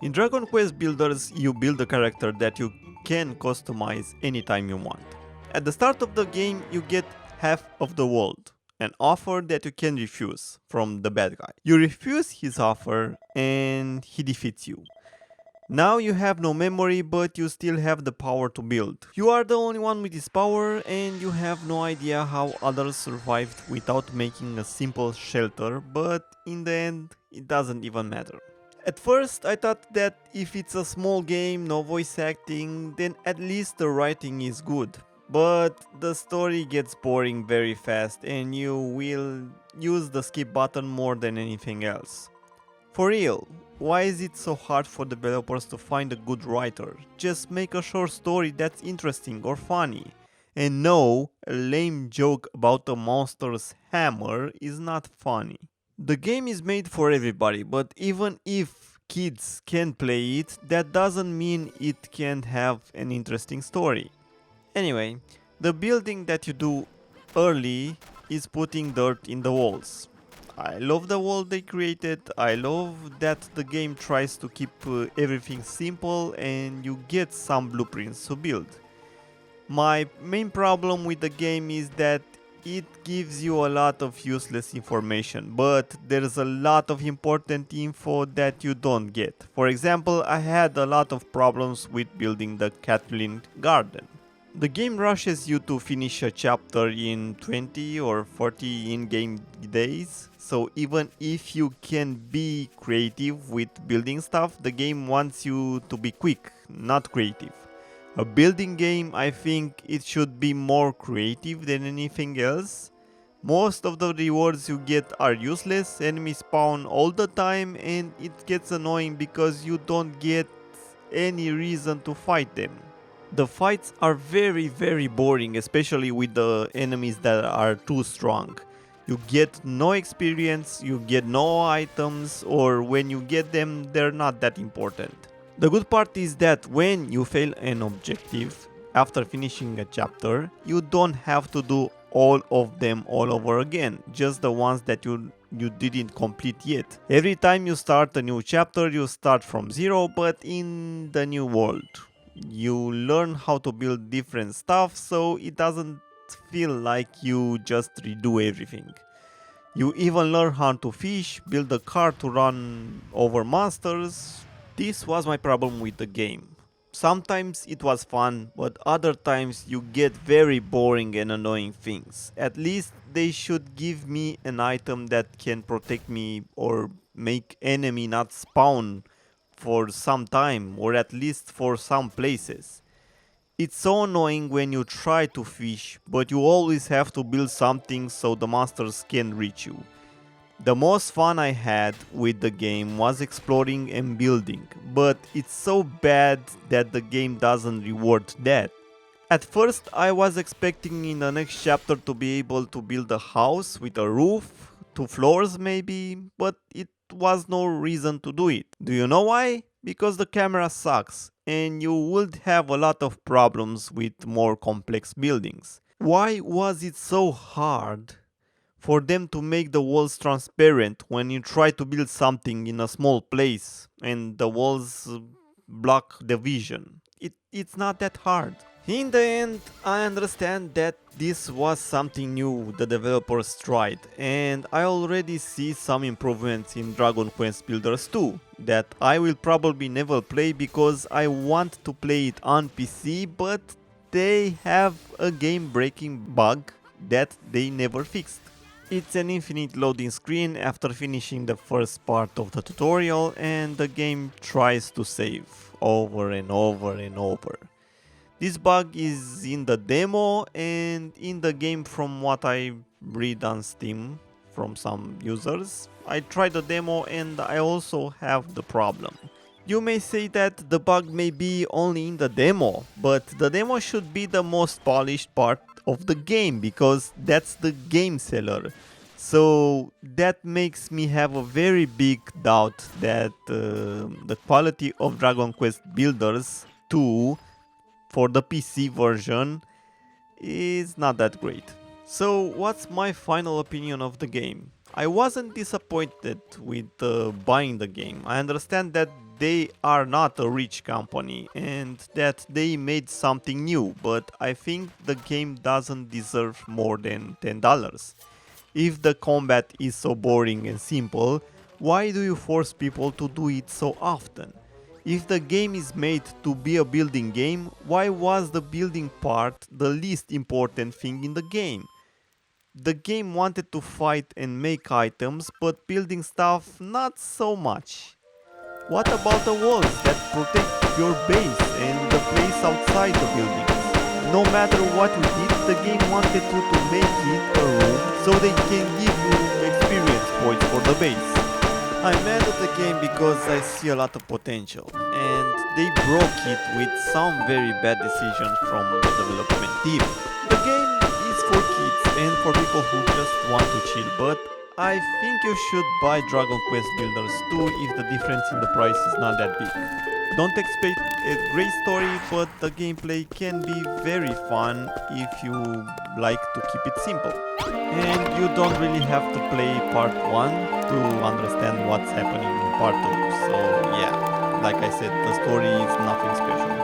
In Dragon Quest Builders, you build a character that you can customize anytime you want. At the start of the game, you get half of the world, an offer that you can refuse from the bad guy. You refuse his offer and he defeats you. Now you have no memory, but you still have the power to build. You are the only one with this power and you have no idea how others survived without making a simple shelter, but in the end, it doesn't even matter. At first, I thought that if it's a small game, no voice acting, then at least the writing is good. But the story gets boring very fast and you will use the skip button more than anything else. For real, why is it so hard for developers to find a good writer? Just make a short story that's interesting or funny. And no, a lame joke about a monster's hammer is not funny. The game is made for everybody, but even if kids can play it, that doesn't mean it can't have an interesting story. Anyway, the building that you do early is putting dirt in the walls. I love the world they created, I love that the game tries to keep everything simple and you get some blueprints to build. My main problem with the game is that it gives you a lot of useless information, but there's a lot of important info that you don't get. For example, I had a lot of problems with building the Kathleen garden. The game rushes you to finish a chapter in 20 or 40 in-game days, so even if you can be creative with building stuff, the game wants you to be quick, not creative. A building game, I think it should be more creative than anything else. Most of the rewards you get are useless, enemies spawn all the time and it gets annoying because you don't get any reason to fight them. The fights are very boring, especially with the enemies that are too strong. You get no experience, you get no items, or when you get them, they're not that important. The good part is that when you fail an objective after finishing a chapter, you don't have to do all of them all over again, just the ones that you didn't complete yet. Every time you start a new chapter, you start from zero, but in the new world. You learn how to build different stuff, so it doesn't feel like you just redo everything. You even learn how to fish, build a car to run over monsters. This was my problem with the game. Sometimes it was fun, but other times you get very boring and annoying things. At least they should give me an item that can protect me or make enemy not spawn for some time, or at least for some places. It's so annoying when you try to fish, but you always have to build something so the monsters can reach you. The most fun I had with the game was exploring and building, but it's so bad that the game doesn't reward that. At first I was expecting in the next chapter to be able to build a house with a roof, 2 floors maybe, but it was no reason to do it. Do you know why? Because the camera sucks and you would have a lot of problems with more complex buildings. Why was it so hard for them to make the walls transparent when you try to build something in a small place and the walls block the vision? It's not that hard. In the end, I understand that this was something new the developers tried, and I already see some improvements in Dragon Quest Builders 2 that I will probably never play because I want to play it on PC, but they have a game-breaking bug that they never fixed. It's an infinite loading screen after finishing the first part of the tutorial and the game tries to save over and over and over. This bug is in the demo and in the game from what I read on Steam from some users. I tried the demo and I also have the problem. You may say that the bug may be only in the demo, but the demo should be the most polished part of the game because that's the game seller. So that makes me have a very big doubt that the quality of Dragon Quest Builders 2 for the PC version is not that great. So what's my final opinion of the game? I wasn't disappointed with buying the game. I understand that they are not a rich company and that they made something new, but I think the game doesn't deserve more than $10. If the combat is so boring and simple, why do you force people to do it so often? If the game is made to be a building game, why was the building part the least important thing in the game? The game wanted to fight and make items, but building stuff not so much. What about the walls that protect your base and the place outside the building? No matter what you did, the game wanted you to make it a room so they can give you experience points for the base. I'm mad at the game because I see a lot of potential, and they broke it with some very bad decisions from the development team. The game is for kids and for people who just want to chill, but I think you should buy Dragon Quest Builders 2 if the difference in the price is not that big. Don't expect a great story, but the gameplay can be very fun if you like to keep it simple. And you don't really have to play part 1 to understand what's happening in part 2. So yeah, like I said, the story is nothing special.